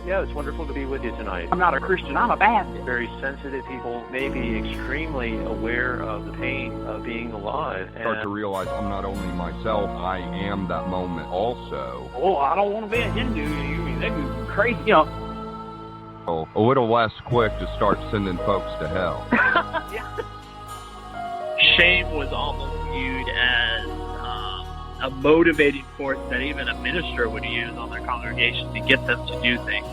Yeah, it's wonderful to be with you tonight. I'm not a Christian, I'm a Baptist. Very sensitive people may be extremely aware of the pain of being alive. Start to realize I'm not only myself, I am that moment also. Oh, I don't want to be a Hindu. You mean they be crazy, you know. A little less quick to start sending folks to hell. Yeah. Shame was almost viewed as a motivating force that even a minister would use on their congregation to get them to do things.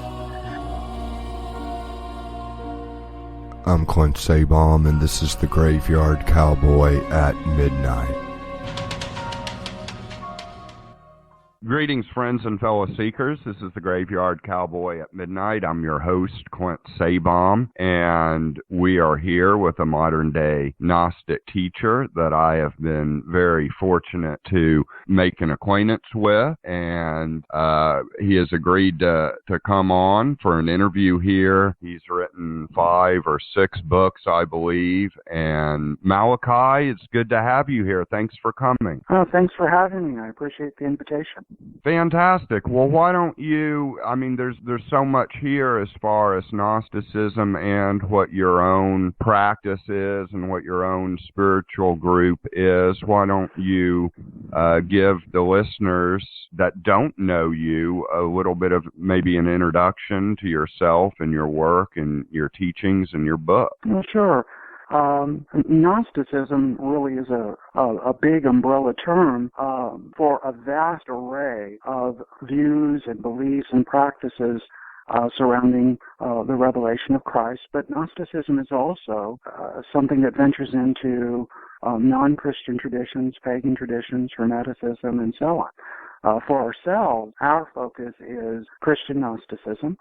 I'm Clint Sabom, and this is the Graveyard Cowboy at Midnight. Greetings, friends and fellow seekers. This is the Graveyard Cowboy at Midnight. I'm your host, Clint Sabom, and we are here with a modern-day Gnostic teacher that I have been very fortunate to make an acquaintance with, and he has agreed to come on for an interview here. He's written 5 or 6 books, I believe, and Malachi, it's good to have you here. Thanks for coming. Oh, thanks for having me. I appreciate the invitation. Fantastic. Well, why don't you, I mean, there's so much here as far as Gnosticism and what your own practice is and what your own spiritual group is. Why don't you give the listeners that don't know you a little bit of maybe an introduction to yourself and your work and your teachings and your book? Well, sure. Gnosticism really is a big umbrella term for a vast array of views and beliefs and practices surrounding the revelation of Christ. But Gnosticism is also something that ventures into non-Christian traditions, pagan traditions, Hermeticism, and so on. For ourselves, our focus is Christian Gnosticism.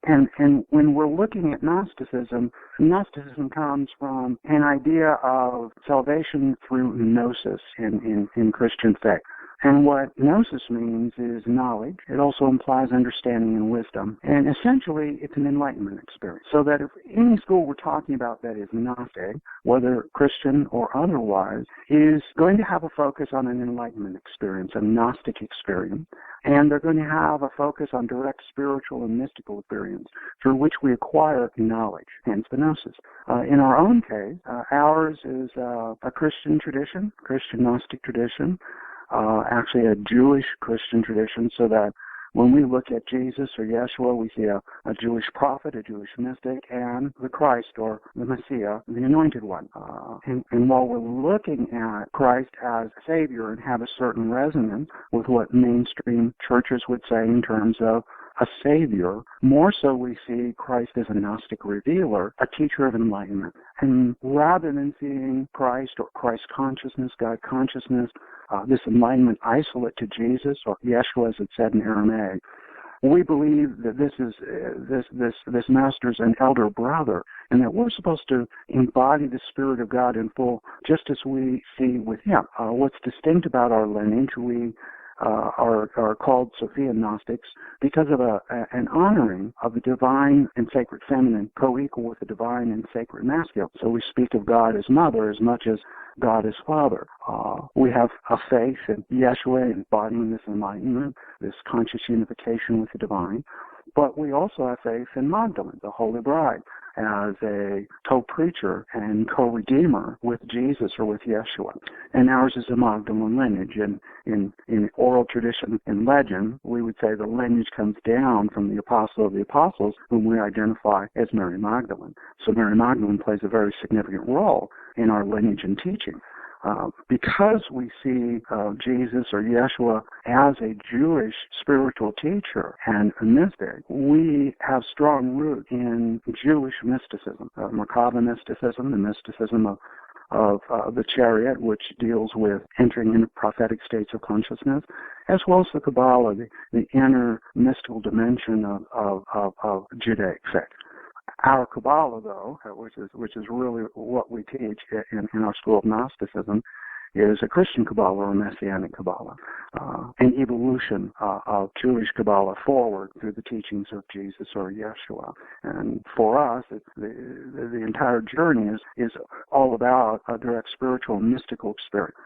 And when we're looking at Gnosticism, Gnosticism comes from an idea of salvation through gnosis in Christian faith. And what gnosis means is knowledge. It also implies understanding and wisdom. And essentially, it's an enlightenment experience. So that if any school we're talking about that is Gnostic, whether Christian or otherwise, is going to have a focus on an enlightenment experience, a Gnostic experience. And they're going to have a focus on direct spiritual and mystical experience through which we acquire knowledge, hence the gnosis. In our own case, ours is a Christian tradition, Christian Gnostic tradition, actually a Jewish Christian tradition, so that when we look at Jesus or Yeshua, we see a Jewish prophet, a Jewish mystic, and the Christ or the Messiah, the Anointed One. And while we're looking at Christ as Savior and have a certain resonance with what mainstream churches would say in terms of a Savior, more so we see Christ as a Gnostic revealer, a teacher of enlightenment. And rather than seeing Christ or Christ consciousness, God consciousness, this enlightenment isolate to Jesus or Yeshua, as it said in Aramaic, we believe that this master is an elder brother, and that we're supposed to embody the Spirit of God in full, just as we see with Him. What's distinct about our lineage, we are called Sophian Gnostics because of an honoring of the divine and sacred feminine, co-equal with the divine and sacred masculine. So we speak of God as mother as much as God as Father. We have a faith in Yeshua embodying this enlightenment, this conscious unification with the divine. But we also have faith in Magdalene, the Holy Bride, as a co-preacher and co-redeemer with Jesus or with Yeshua. And ours is a Magdalene lineage. In oral tradition and legend, we would say the lineage comes down from the Apostle of the Apostles, whom we identify as Mary Magdalene. So Mary Magdalene plays a very significant role in our lineage and teaching. Because we see Jesus or Yeshua as a Jewish spiritual teacher and a mystic, we have strong root in Jewish mysticism, Merkaba mysticism, the mysticism of the Chariot, which deals with entering into prophetic states of consciousness, as well as the Kabbalah, the inner mystical dimension of Judaic faith. Our Kabbalah, though, which is really what we teach in our school of Gnosticism, is a Christian Kabbalah or a Messianic Kabbalah, an evolution of Jewish Kabbalah forward through the teachings of Jesus or Yeshua. And for us, the entire journey is all about a direct spiritual and mystical experience.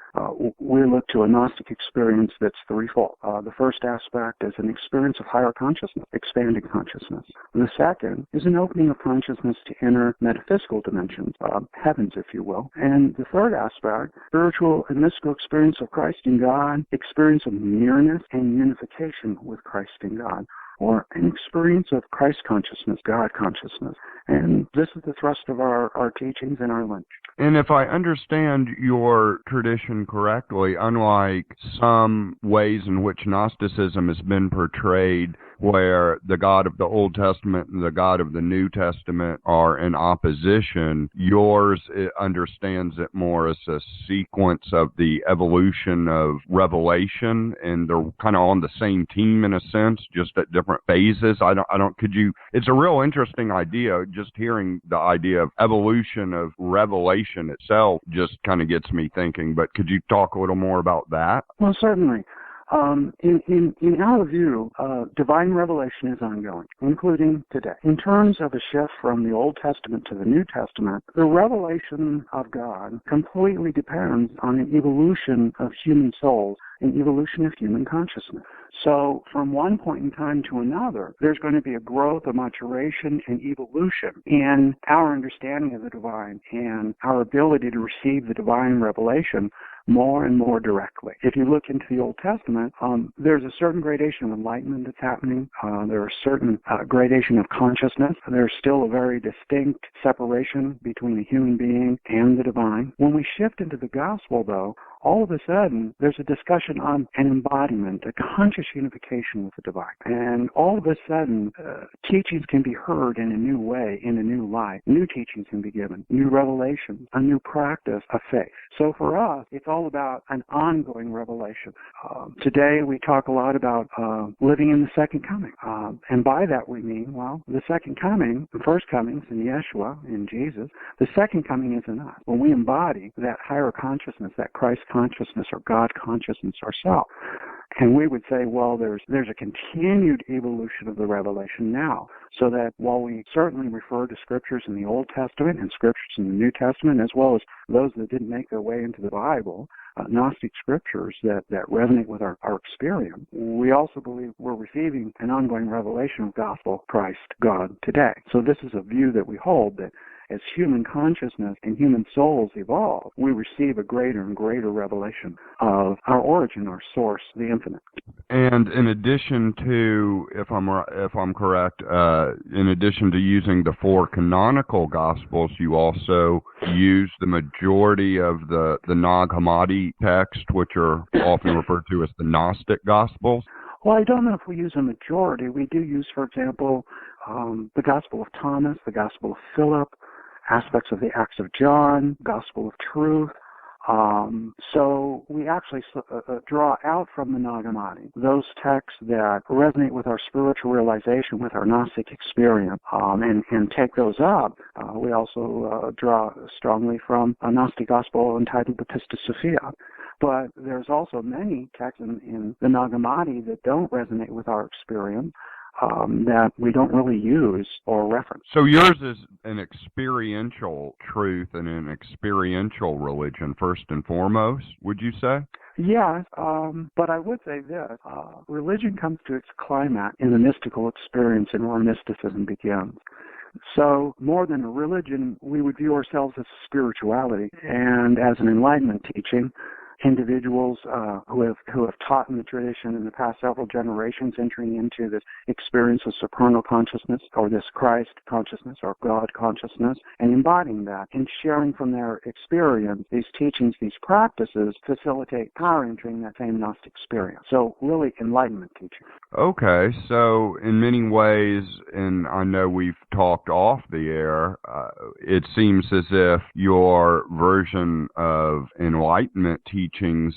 We look to a Gnostic experience that's threefold. The first aspect is an experience of higher consciousness, expanding consciousness. The second is an opening of consciousness to inner metaphysical dimensions, heavens, if you will. And the third aspect, spiritual and mystical experience of Christ and God, experience of nearness and unification with Christ and God, or an experience of Christ consciousness, God consciousness. And this is the thrust of our teachings and our lineage. And if I understand your tradition correctly, unlike some ways in which Gnosticism has been portrayed, where the God of the Old Testament and the God of the New Testament are in opposition, yours understands it more as a sequence of the evolution of revelation, and they're kind of on the same team in a sense, just at different phases. It's a real interesting idea. Just hearing the idea of evolution of revelation itself just kind of gets me thinking, but could you talk a little more about that? Well, certainly. In our view, divine revelation is ongoing, including today. In terms of a shift from the Old Testament to the New Testament, the revelation of God completely depends on an evolution of human souls, an evolution of human consciousness. So from one point in time to another, there's going to be a growth, a maturation, and evolution in our understanding of the divine and our ability to receive the divine revelation more and more directly. If you look into the Old Testament, there's a certain gradation of enlightenment that's happening. There are certain gradation of consciousness. There's still a very distinct separation between the human being and the divine. When we shift into the gospel, though, all of a sudden, there's a discussion on an embodiment, a conscious unification with the divine. And all of a sudden, teachings can be heard in a new way, in a new light. New teachings can be given, new revelations, a new practice of faith. So for us, it's all about an ongoing revelation. Today, we talk a lot about living in the second coming. And by that we mean, well, the second coming, the first coming is in Yeshua, in Jesus. The second coming is in us. When we embody that higher consciousness, that Christ consciousness or God consciousness ourselves. And we would say, well, there's a continued evolution of the revelation now, so that while we certainly refer to scriptures in the Old Testament and scriptures in the New Testament, as well as those that didn't make their way into the Bible, Gnostic scriptures that resonate with our experience, we also believe we're receiving an ongoing revelation of gospel, Christ, God, today. So this is a view that we hold, that as human consciousness and human souls evolve, we receive a greater and greater revelation of our origin, our source, the infinite. And in addition to, if I'm correct, in addition to using the four canonical Gospels, you also use the majority of the Nag Hammadi text, which are often referred to as the Gnostic Gospels. Well, I don't know if we use a majority. We do use, for example, the Gospel of Thomas, the Gospel of Philip, aspects of the Acts of John, Gospel of Truth. So we actually draw out from the Nag Hammadi those texts that resonate with our spiritual realization, with our Gnostic experience, and take those up. We also draw strongly from a Gnostic gospel entitled the Pistis Sophia. But there's also many texts in the Nag Hammadi that don't resonate with our experience, that we don't really use or reference. So yours is an experiential truth and an experiential religion, first and foremost, would you say? Yes, but I would say this. Religion comes to its climax in the mystical experience and where mysticism begins. So more than a religion, we would view ourselves as a spirituality and as an enlightenment teaching. Individuals who have taught in the tradition in the past several generations, entering into this experience of supernal consciousness, or this Christ consciousness, or God consciousness, and embodying that and sharing from their experience these teachings, these practices, facilitate our entering that same Gnostic experience. So really enlightenment teaching. Okay, so in many ways, and I know we've talked off the air, it seems as if your version of enlightenment teachings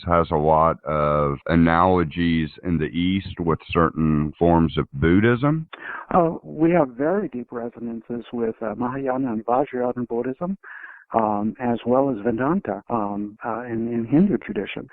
has a lot of analogies in the East with certain forms of Buddhism. We have very deep resonances with Mahayana and Vajrayana Buddhism. as well as Vedanta in Hindu tradition.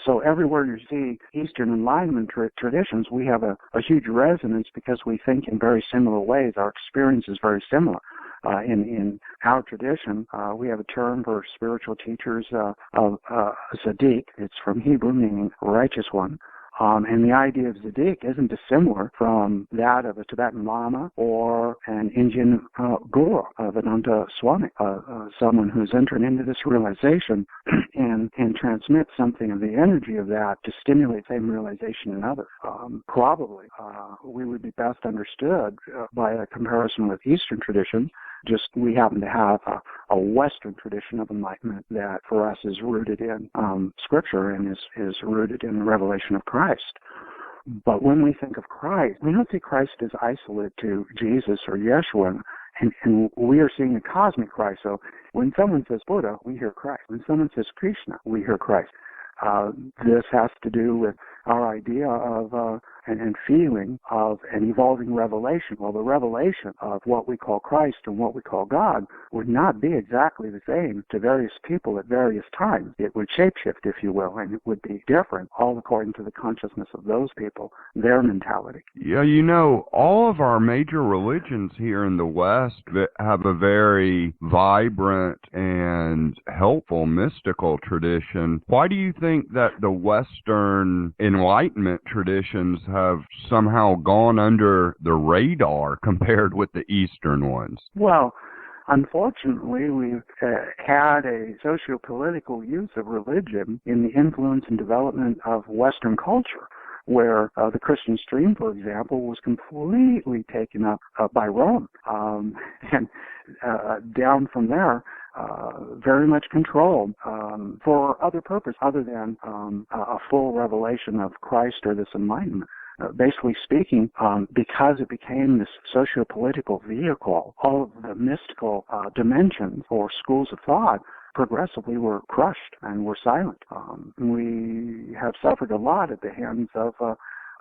So everywhere you see Eastern Enlightenment traditions, we have a huge resonance because we think in very similar ways. Our experience is very similar. In our tradition, we have a term for spiritual teachers of Tzaddik. It's from Hebrew, meaning righteous one. And the idea of Tzaddik isn't dissimilar from that of a Tibetan Lama or an Indian Guru, Vedanta Swami, someone who's entered into this realization and transmits something of the energy of that to stimulate same realization in others. Probably we would be best understood by a comparison with Eastern traditions. Just we happen to have a Western tradition of enlightenment that for us is rooted in Scripture and is rooted in the revelation of Christ. But when we think of Christ, we don't see Christ as isolated to Jesus or Yeshua, and we are seeing a cosmic Christ. So when someone says Buddha, we hear Christ. When someone says Krishna, we hear Christ. This has to do with our idea of and feeling of an evolving revelation. Well, the revelation of what we call Christ and what we call God would not be exactly the same to various people at various times. It would shapeshift, if you will, and it would be different, all according to the consciousness of those people, their mentality. Yeah, all of our major religions here in the West have a very vibrant and helpful mystical tradition. Why do you think that the Western Enlightenment traditions have somehow gone under the radar compared with the Eastern ones? Well, unfortunately, we've had a socio-political use of religion in the influence and development of Western culture, where the Christian stream, for example, was completely taken up by Rome. And down from there, very much controlled for other purpose other than a full revelation of Christ or this enlightenment. Basically speaking, because it became this socio-political vehicle, all of the mystical dimensions or schools of thought progressively were crushed and were silent. We have suffered a lot at the hands of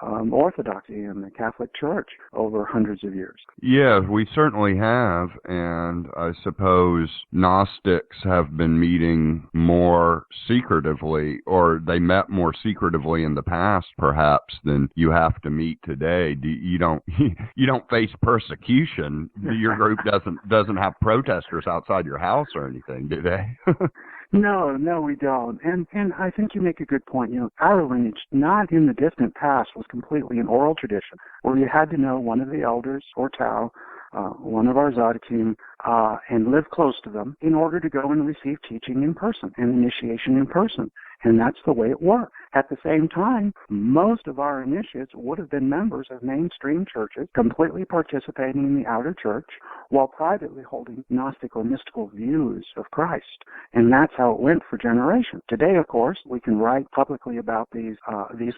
Orthodoxy and the Catholic Church over hundreds of years. Yeah, we certainly have, and I suppose Gnostics have been meeting more secretively, or they met more secretively in the past, perhaps, than you have to meet today. You don't face persecution. Your group doesn't have protesters outside your house or anything, do they? No, we don't. And I think you make a good point. Our lineage, not in the distant past, was completely an oral tradition where you had to know one of the elders or Tao, one of our Zodikim, and live close to them in order to go and receive teaching in person and initiation in person. And that's the way it worked. At the same time, most of our initiates would have been members of mainstream churches, completely participating in the outer church, while privately holding Gnostic or mystical views of Christ. And that's how it went for generations. Today, of course, we can write publicly about these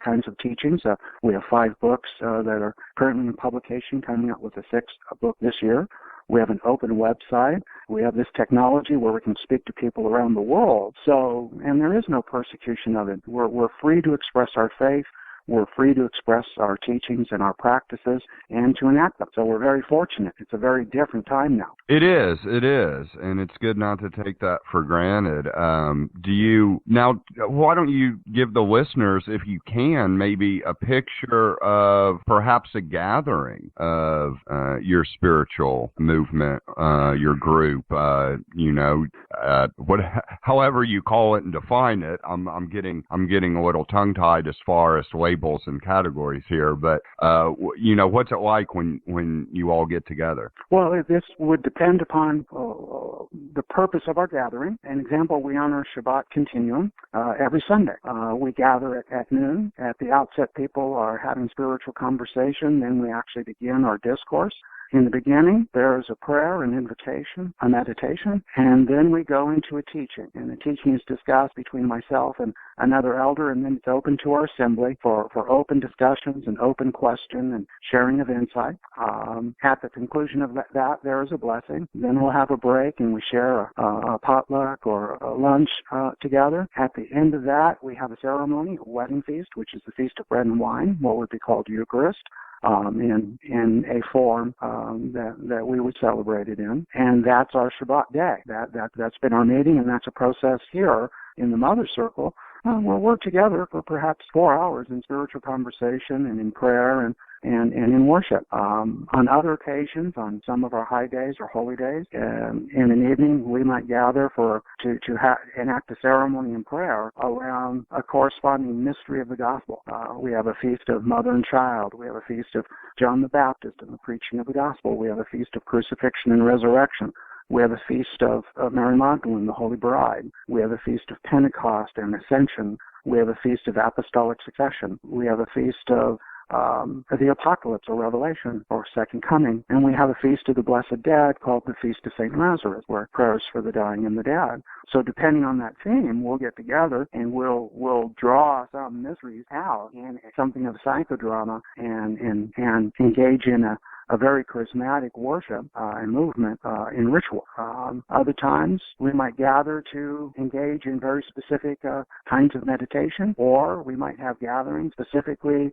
kinds of teachings. We have 5 books that are currently in publication, coming out with a 6th book this year. We have an open website. We have this technology where we can speak to people around the world. So, and there is no persecution of it. We're free to express our faith. We're free to express our teachings and our practices and to enact them. So we're very fortunate. It's a very different time now. It is, and it's good not to take that for granted. Why don't you give the listeners, if you can, maybe a picture of perhaps a gathering of your spiritual movement, your group, however you call it and define it. I'm getting a little tongue-tied as far as labels and categories here, but what's it like when you all get together? Well, this would depend upon the purpose of our gathering. An example, we honor Shabbat Continuum every Sunday. We gather at noon. At the outset, people are having spiritual conversation. Then we actually begin our discourse. In the beginning, there is a prayer, an invocation, a meditation, and then we go into a teaching. And the teaching is discussed between myself and another elder, and then it's open to our assembly for open discussions and open question and sharing of insight. At the conclusion of that, there is a blessing. Then we'll have a break, and we share a potluck or a lunch together. At the end of that, we have a ceremony, a wedding feast, which is the Feast of Bread and Wine, what would be called Eucharist. In a form that we would celebrate it in, and that's our Shabbat day. That's been our meeting, and that's a process here in the Mother Circle. We'll work together for perhaps 4 hours in spiritual conversation and in prayer and in worship. On other occasions, on some of our high days or holy days, in an evening, we might gather to enact a ceremony and prayer around a corresponding mystery of the gospel. We have a feast of Mother and Child. We have a feast of John the Baptist and the preaching of the gospel. We have a feast of crucifixion and resurrection. We have a feast of Mary Magdalene, the Holy Bride. We have a feast of Pentecost and Ascension. We have a feast of Apostolic Succession. We have a feast of the Apocalypse or Revelation or Second Coming. And we have a feast of the Blessed Dead called the Feast of St. Lazarus, where prayers for the dying and the dead. So depending on that theme, we'll get together and we'll draw some mysteries out in something of psychodrama and engage in a very charismatic worship and movement in ritual. Other times, we might gather to engage in very specific kinds of meditation, or we might have gatherings specifically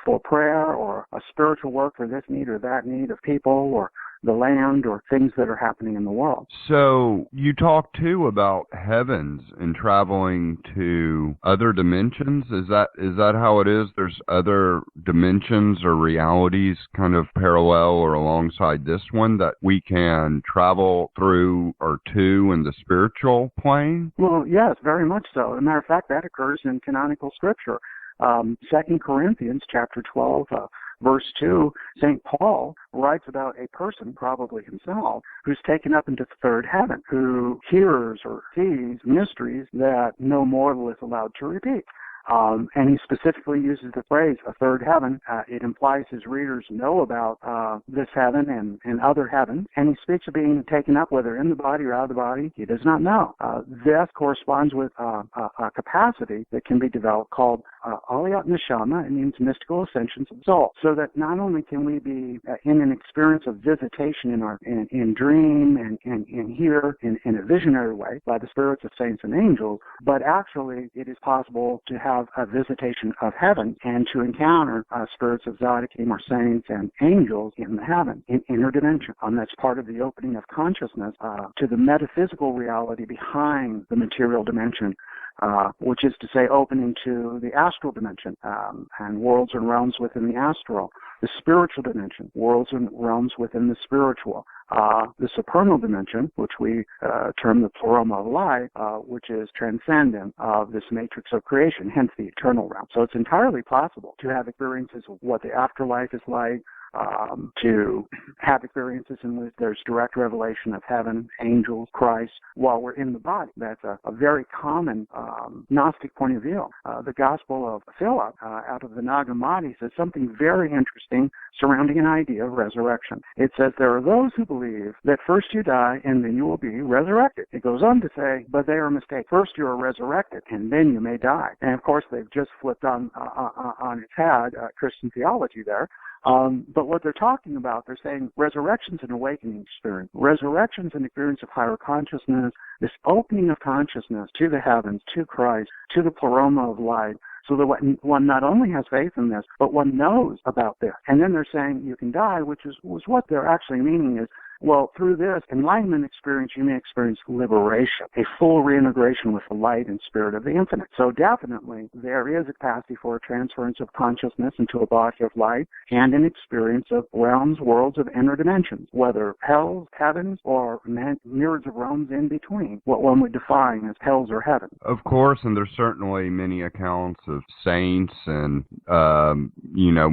for prayer or a spiritual work for this need or that need of people or the land or things that are happening in the world. So you talk too about heavens and traveling to other dimensions. Is that how it is? There's other dimensions or realities kind of parallel or alongside this one that we can travel through or to in the spiritual plane? Well, yes, very much so. As a matter of fact, that occurs in canonical scripture. 2 Corinthians chapter 12, verse 2, St. Paul writes about a person, probably himself, who's taken up into the third heaven, who hears or sees mysteries that no mortal is allowed to repeat. And he specifically uses the phrase, a third heaven. It implies his readers know about this heaven and other heavens. And he speaks of being taken up, whether in the body or out of the body. He does not know. This corresponds with a capacity that can be developed called Aliyat Neshama. It means mystical ascensions of soul. So that not only can we be in an experience of visitation in dream and here in a visionary way by the spirits of saints and angels, but actually it is possible to have a visitation of heaven and to encounter spirits of Tzaddikim or saints and angels in the heaven, in inner dimension. That's part of the opening of consciousness to the metaphysical reality behind the material dimension, which is to say opening to the astral dimension and worlds and realms within the astral, the spiritual dimension, worlds and realms within the spiritual, the supernal dimension, which we term the pleroma of light, which is transcendent of this matrix of creation, hence the eternal realm. So it's entirely possible to have experiences of what the afterlife is like, to have experiences in which there's direct revelation of heaven, angels, Christ, while we're in the body. That's a very common Gnostic point of view. The Gospel of Philip, out of the Nag Hammadi, says something very interesting surrounding an idea of resurrection. It says there are those who believe that first you die and then you will be resurrected. It goes on to say, but they are mistaken. First you are resurrected and then you may die. And of course they've just flipped on its head Christian theology there. But what they're talking about, they're saying resurrection's an awakening experience. Resurrection's an experience of higher consciousness, this opening of consciousness to the heavens, to Christ, to the pleroma of light, so that one not only has faith in this, but one knows about this. And then they're saying you can die, which was what they're actually meaning is, well, through this enlightenment experience, you may experience liberation, a full reintegration with the light and spirit of the infinite. So definitely there is a capacity for a transference of consciousness into a body of light and an experience of realms, worlds of inner dimensions, whether hells, heavens, or myriads of realms in between, what one would define as hells or heavens. Of course, and there's certainly many accounts of saints and,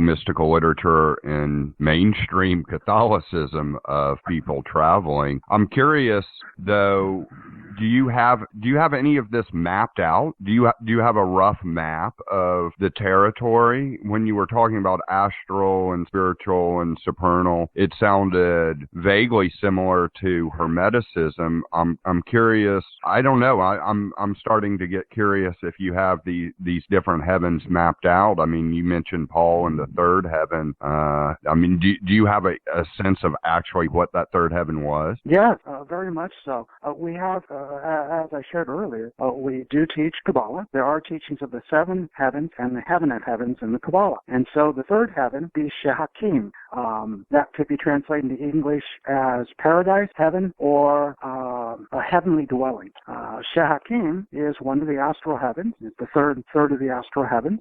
mystical literature in mainstream Catholicism of people traveling. I'm curious, though, do you have any of this mapped out? Do you have a rough map of the territory? When you were talking about astral and spiritual and supernal, it sounded vaguely similar to Hermeticism. I'm curious. I don't know. I'm starting to get curious if you have these different heavens mapped out. I mean, you mentioned Paul in the third heaven. Do you have a sense of actually what that third heaven was? Yes, very much so. We have as I shared earlier, we do teach Kabbalah. There are teachings of the seven heavens and the heaven of heavens in the Kabbalah. And so the third heaven be Shehakim. That could be translated into English as paradise, heaven, or a heavenly dwelling. Shehakim is one of the astral heavens. It's the third of the astral heavens.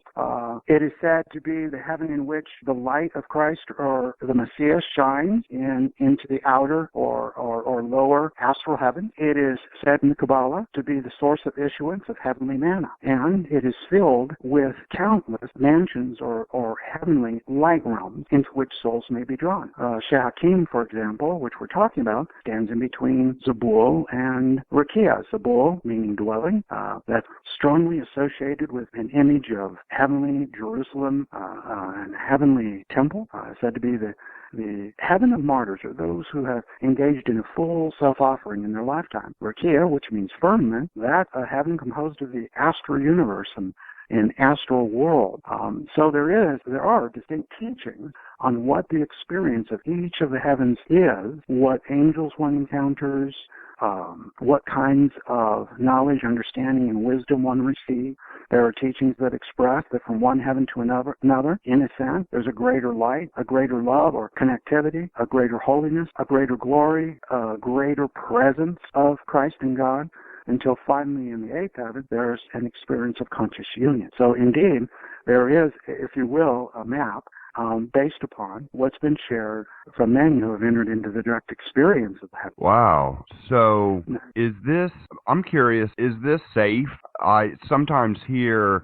It is said to be the heaven in which the light of Christ or the Messiah shines into the outer or lower astral heaven. It is said in the Kabbalah to be the source of issuance of heavenly manna, and it is filled with countless mansions or heavenly light realms into which souls may be drawn. Shehakim, for example, which we're talking about, stands in between Zabul and Rakia. Zabul, meaning dwelling, that's strongly associated with an image of heavenly Jerusalem and heavenly temple, said to be the heaven of martyrs, are those who have engaged in a full self-offering in their lifetime. Rakia, which means firmament, that's a heaven composed of the astral universe and astral world. So there are distinct teachings on what the experience of each of the heavens is, what angels one encounters, what kinds of knowledge, understanding, and wisdom one receives. There are teachings that express that from one heaven to another, in a sense, there's a greater light, a greater love or connectivity, a greater holiness, a greater glory, a greater presence of Christ and God, until finally in the eighth heaven, there's an experience of conscious union. So indeed, there is, if you will, a map based upon what's been shared from many who have entered into the direct experience of heaven. Wow. So I'm curious, is this safe? I sometimes hear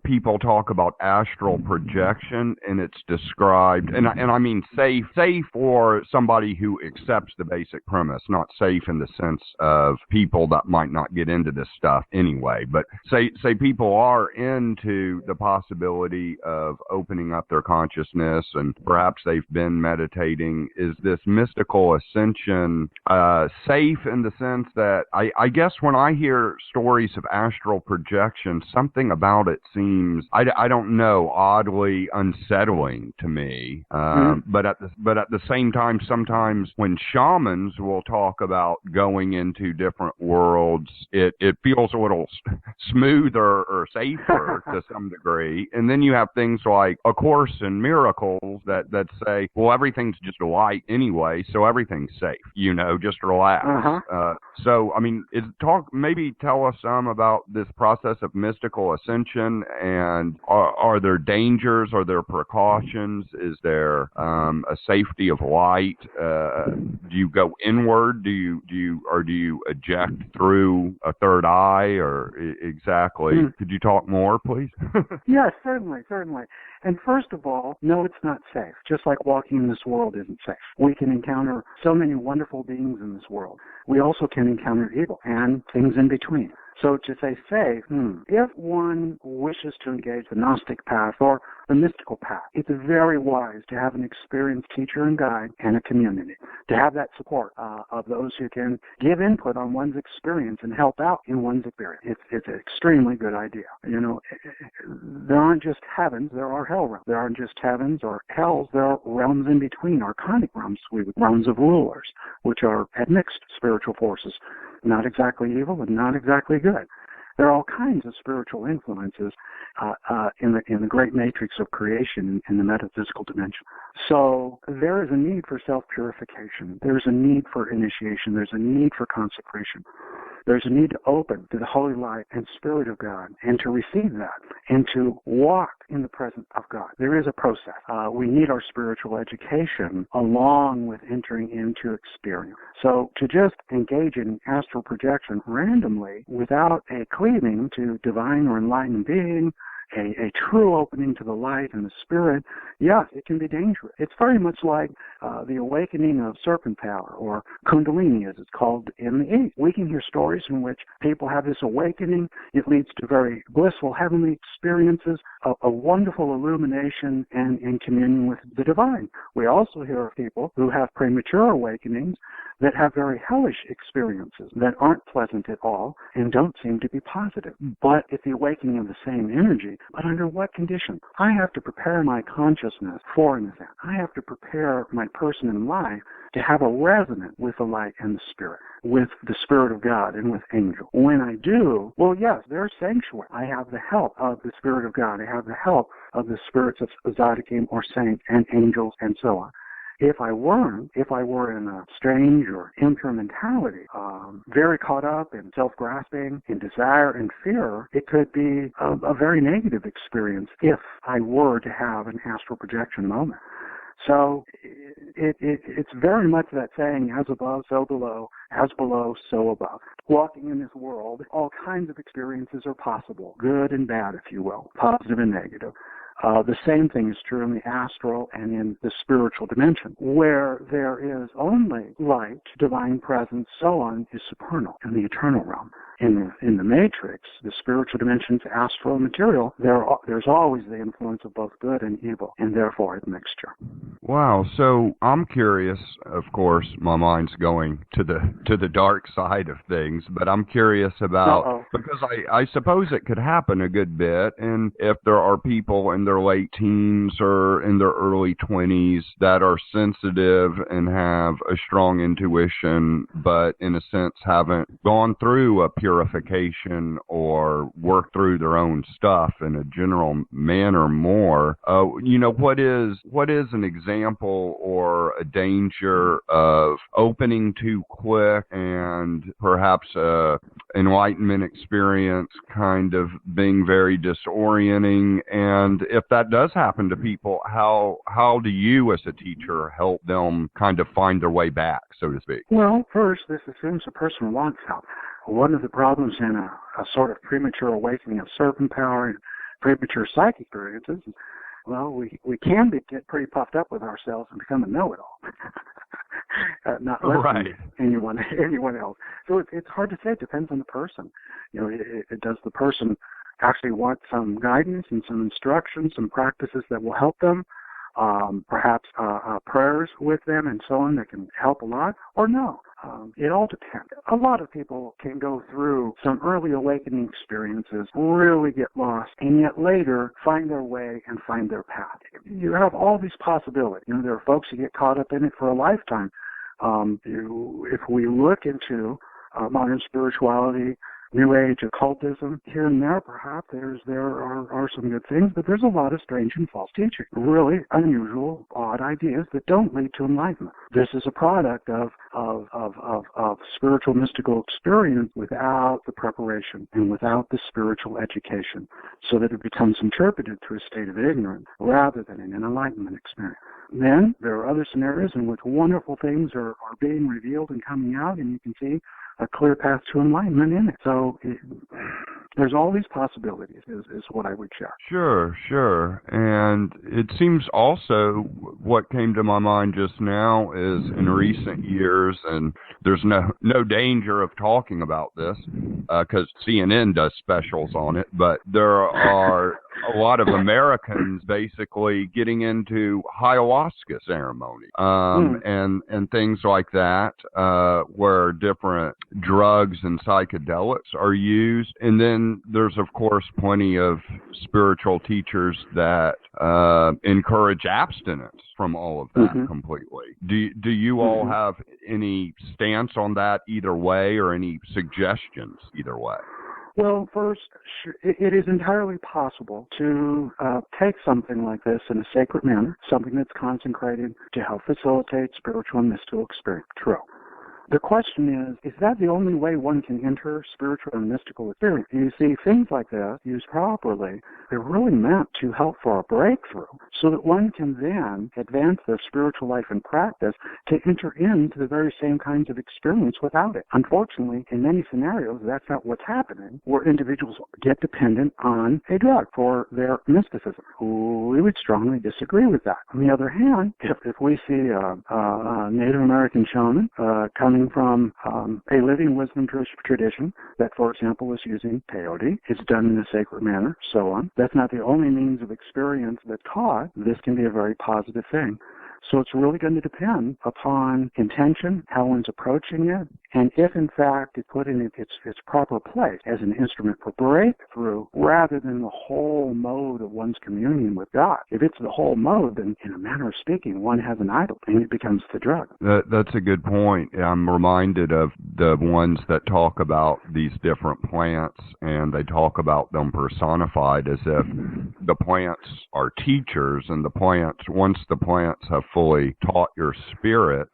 people talk about astral projection, and it's described, and I mean safe for somebody who accepts the basic premise, not safe in the sense of people that might not get into this stuff anyway, but say people are into the possibility of opening up their consciousness, and perhaps they've been meditating. Is this mystical ascension safe in the sense that I guess when I hear stories of astral projection, something about it seems, I don't know, oddly unsettling to me. But at the same time, sometimes when shamans will talk about going into different worlds, it feels a little smoother or safer to some degree. And then you have things like A Course in Miracles that say, well, everything's just light anyway, so everything's safe. Just relax. So, I mean, maybe tell us some about this process of mystical ascension, and are there dangers? Are there precautions? Is there a safety of light? Do you go inward? Do you eject through a third eye, or exactly? Could you talk more, please? Yes, certainly. And first of all, no, it's not safe. Just like walking in this world isn't safe. We can encounter so many wonderful beings in this world. We also can encounter evil and things in between. So to say safe, if one wishes to engage the Gnostic path or the mystical path, it's very wise to have an experienced teacher and guide and a community, to have that support of those who can give input on one's experience and help out in one's experience. It's an extremely good idea. There aren't just heavens, there are hell realms. There aren't just heavens or hells, there are realms in between, archonic realms, realms of rulers, which are admixed spiritual forces, not exactly evil and not exactly good. There are all kinds of spiritual influences in the great matrix of creation in the metaphysical dimension. So there is a need for self-purification. There's a need for initiation. There's a need for consecration. There's a need to open to the holy light and spirit of God and to receive that and to walk in the presence of God. There is a process. We need our spiritual education along with entering into experience. So to just engage in astral projection randomly without a cleaving to divine or enlightened being, a true opening to the light and the spirit, yes, it can be dangerous. It's very much like the awakening of serpent power, or kundalini as it's called in the East. We can hear stories in which people have this awakening. It leads to very blissful heavenly experiences, a wonderful illumination and communion with the divine. We also hear of people who have premature awakenings that have very hellish experiences that aren't pleasant at all and don't seem to be positive. But it's the awakening of the same energy. But under what condition? I have to prepare my consciousness for an event. I have to prepare my person in life to have a resonance with the light and the spirit, with the Spirit of God and with angels. When I do, well, yes, there's sanctuary. I have the help of the Spirit of God. I have the help of the spirits of Tzaddikim or saints and angels and so on. If I were in a strange or impure mentality, very caught up in self-grasping, in desire and fear, it could be a very negative experience if I were to have an astral projection moment. So it's very much that saying, as above, so below, as below, so above. Walking in this world, all kinds of experiences are possible, good and bad, if you will, positive and negative. The same thing is true in the astral and in the spiritual dimension. Where there is only light, divine presence, so on, is supernal in the eternal realm. In the matrix, the spiritual dimensions, astral and material, there's always the influence of both good and evil, and therefore a mixture. Wow. So I'm curious. Of course, my mind's going to the dark side of things, but I'm curious about because I suppose it could happen a good bit, and if there are people in their late teens or in their early 20s that are sensitive and have a strong intuition, but in a sense haven't gone through a purification or worked through their own stuff in a general manner more, what is an example or a danger of opening too quick and perhaps enlightenment experience kind of being very disorienting? And if that does happen to people, how do you as a teacher help them kind of find their way back, so to speak? Well, first, this assumes a person wants help. One of the problems in a sort of premature awakening of serpent power and premature psychic experiences is, well, we can get pretty puffed up with ourselves and become a know-it-all. Not listening to anyone else. So it's hard to say. It depends on the person. Does the person actually want some guidance and some instruction, some practices that will help them, perhaps prayers with them and so on that can help a lot, or no? It all depends. A lot of people can go through some early awakening experiences, really get lost, and yet later find their way and find their path. You have all these possibilities. There are folks who get caught up in it for a lifetime. If we look into modern spirituality, New Age occultism, here and there, perhaps there are some good things, but there's a lot of strange and false teaching, really unusual, odd ideas that don't lead to enlightenment. This is a product of spiritual mystical experience without the preparation and without the spiritual education, so that it becomes interpreted through a state of ignorance rather than in an enlightenment experience. Then there are other scenarios in which wonderful things are being revealed and coming out, and you can see a clear path to enlightenment in it. So there's all these possibilities is what I would share. Sure. And it seems also what came to my mind just now is in recent years, and there's no danger of talking about this because CNN does specials on it, but there are a lot of Americans basically getting into ayahuasca ceremony and things like that, where different drugs and psychedelics are used. And then there's, of course, plenty of spiritual teachers that encourage abstinence from all of that completely. Do you all have any stance on that either way, or any suggestions either way? Well, first, it is entirely possible to take something like this in a sacred manner, something that's consecrated to help facilitate spiritual and mystical experience. True. The question is that the only way one can enter spiritual and mystical experience? You see, things like this, used properly, they're really meant to help for a breakthrough so that one can then advance their spiritual life and practice to enter into the very same kinds of experience without it. Unfortunately, in many scenarios, that's not what's happening, where individuals get dependent on a drug for their mysticism. We would strongly disagree with that. On the other hand, if we see a Native American shaman coming from a living wisdom tradition that, for example, is using peyote, it's done in a sacred manner, so on. That's not the only means of experience that's taught. This can be a very positive thing. So it's really going to depend upon intention, how one's approaching it, and if in fact it's put in its proper place as an instrument for breakthrough rather than the whole mode of one's communion with God. If it's the whole mode, then in a manner of speaking, one has an idol and it becomes the drug. That's a good point. I'm reminded of the ones that talk about these different plants, and they talk about them personified as if the plants are teachers, and the plants, once the plants have fully taught your spirit,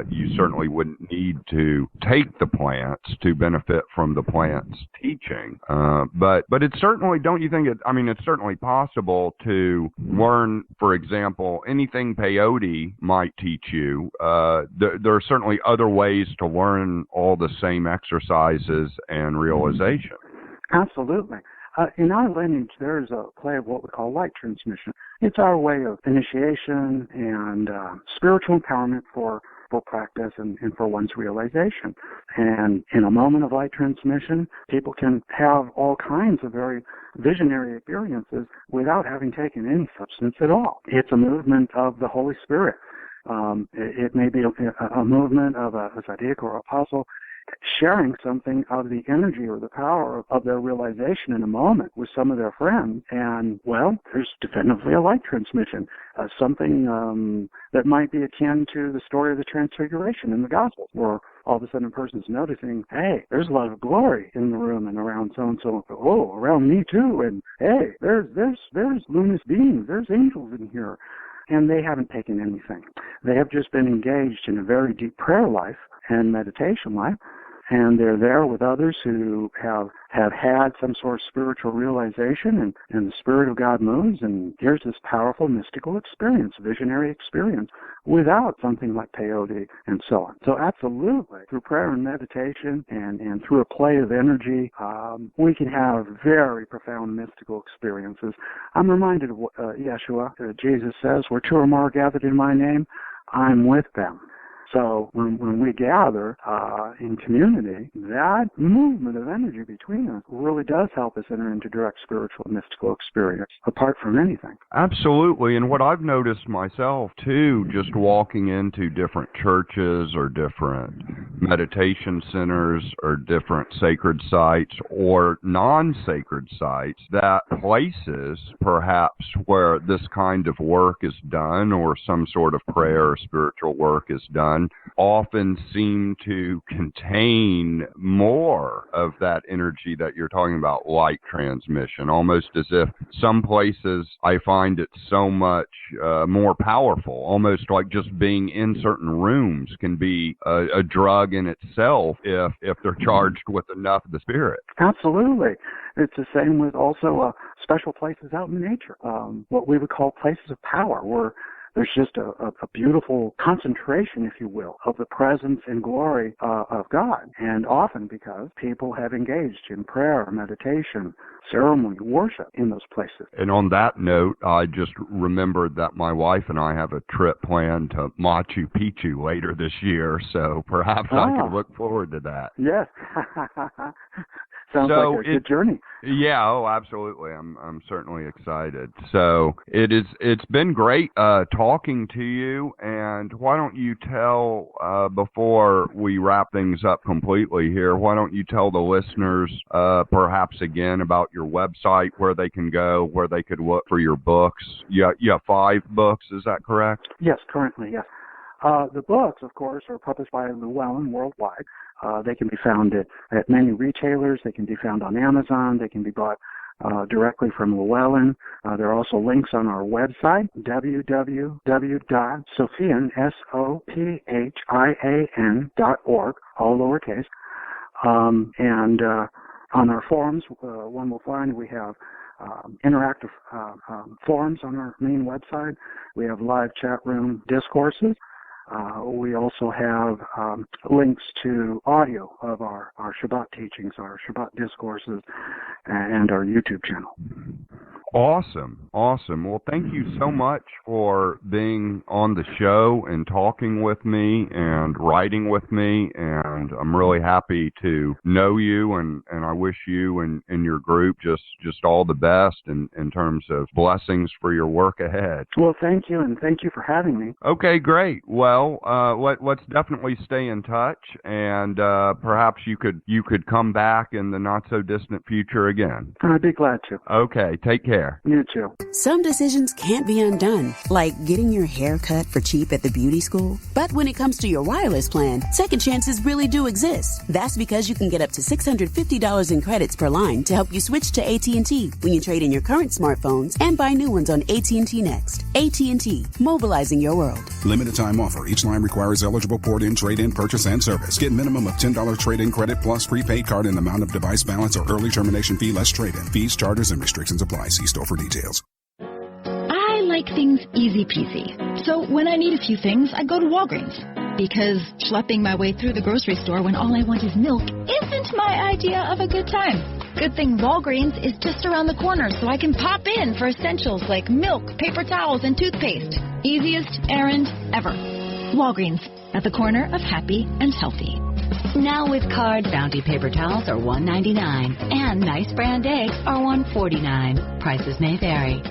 you certainly wouldn't need to take the plants to benefit from the plants' teaching. But it's certainly, don't you think it's certainly possible to learn, for example, anything peyote might teach you. There are certainly other ways to learn all the same exercises and realization. Absolutely. In our lineage, there's a play of what we call light transmission. It's our way of initiation and spiritual empowerment for practice and for one's realization. And in a moment of light transmission, people can have all kinds of very visionary experiences without having taken any substance at all. It's a movement of the Holy Spirit. It may be a movement of a tzaddik or apostle sharing something of the energy or the power of their realization in a moment with some of their friends. And, well, there's definitively a light transmission, something that might be akin to the story of the Transfiguration in the Gospels, where all of a sudden a person's noticing, hey, there's a lot of glory in the room and around so-and-so. Oh, around me too. And, hey, there's luminous beings. There's angels in here. And they haven't taken anything. They have just been engaged in a very deep prayer life and meditation life, and they're there with others who have had some sort of spiritual realization, and the Spirit of God moves, and here's this powerful mystical experience, visionary experience, without something like peyote and so on. So absolutely, through prayer and meditation and through a play of energy, we can have very profound mystical experiences. I'm reminded of what Yeshua, Jesus says, where two or more are gathered in my name, I'm with them. So when we gather in community, that movement of energy between us really does help us enter into direct spiritual and mystical experience, apart from anything. Absolutely. And what I've noticed myself, too, just walking into different churches or different meditation centers or different sacred sites or non-sacred sites, that places, perhaps, where this kind of work is done or some sort of prayer or spiritual work is done, often seem to contain more of that energy that you're talking about, light transmission, almost as if some places I find it so much more powerful, almost like just being in certain rooms can be a drug in itself if they're charged with enough of the spirit. Absolutely. It's the same with also special places out in nature, what we would call places of power, where there's just a beautiful concentration, if you will, of the presence and glory of God. And often because people have engaged in prayer, meditation, ceremony, worship in those places. And on that note, I just remembered that my wife and I have a trip planned to Machu Picchu later this year, so perhaps I could look forward to that. Yes. Sounds like a good journey. Yeah, absolutely. I'm certainly excited. So it's been great talking to you, and why don't you tell, before we wrap things up completely here, why don't you tell the listeners perhaps again about your website, where they can go, where they could look for your books. You have 5 books, is that correct? Yes, currently, yes. The books, of course, are published by Llewellyn worldwide. They can be found at many retailers. They can be found on Amazon. They can be bought directly from Llewellyn. There are also links on our website, www.sophian.org, all lowercase. And on our forums, one will find we have interactive forums on our main website. We have live chat room discourses. We also have links to audio of our Shabbat teachings, our Shabbat discourses, and our YouTube channel. Awesome. Well, thank you so much for being on the show and talking with me and writing with me. And I'm really happy to know you, and I wish you and your group just all the best in terms of blessings for your work ahead. Well, thank you, and thank you for having me. Okay, great. Well, let's definitely stay in touch, and perhaps you could come back in the not so distant future again. I'd be glad to. Okay, take care. You too. Some decisions can't be undone, like getting your hair cut for cheap at the beauty school. But when it comes to your wireless plan, second chances really do exist. That's because you can get up to $650 in credits per line to help you switch to AT&T when you trade in your current smartphones and buy new ones on AT&T Next. AT&T, mobilizing your world. Limited time offer. Each line requires eligible port-in, trade-in, purchase, and service. Get minimum of $10 trade-in credit plus prepaid card in the amount of device balance or early termination fee less trade-in. Fees, charges, and restrictions apply. See store for details. I like things easy peasy. So when I need a few things, I go to Walgreens. Because schlepping my way through the grocery store when all I want is milk isn't my idea of a good time. Good thing Walgreens is just around the corner, so I can pop in for essentials like milk, paper towels, and toothpaste. Easiest errand ever. Walgreens, at the corner of happy and healthy. Now with card, Bounty paper towels are $1.99 and Nice brand eggs are $1.49. Prices may vary.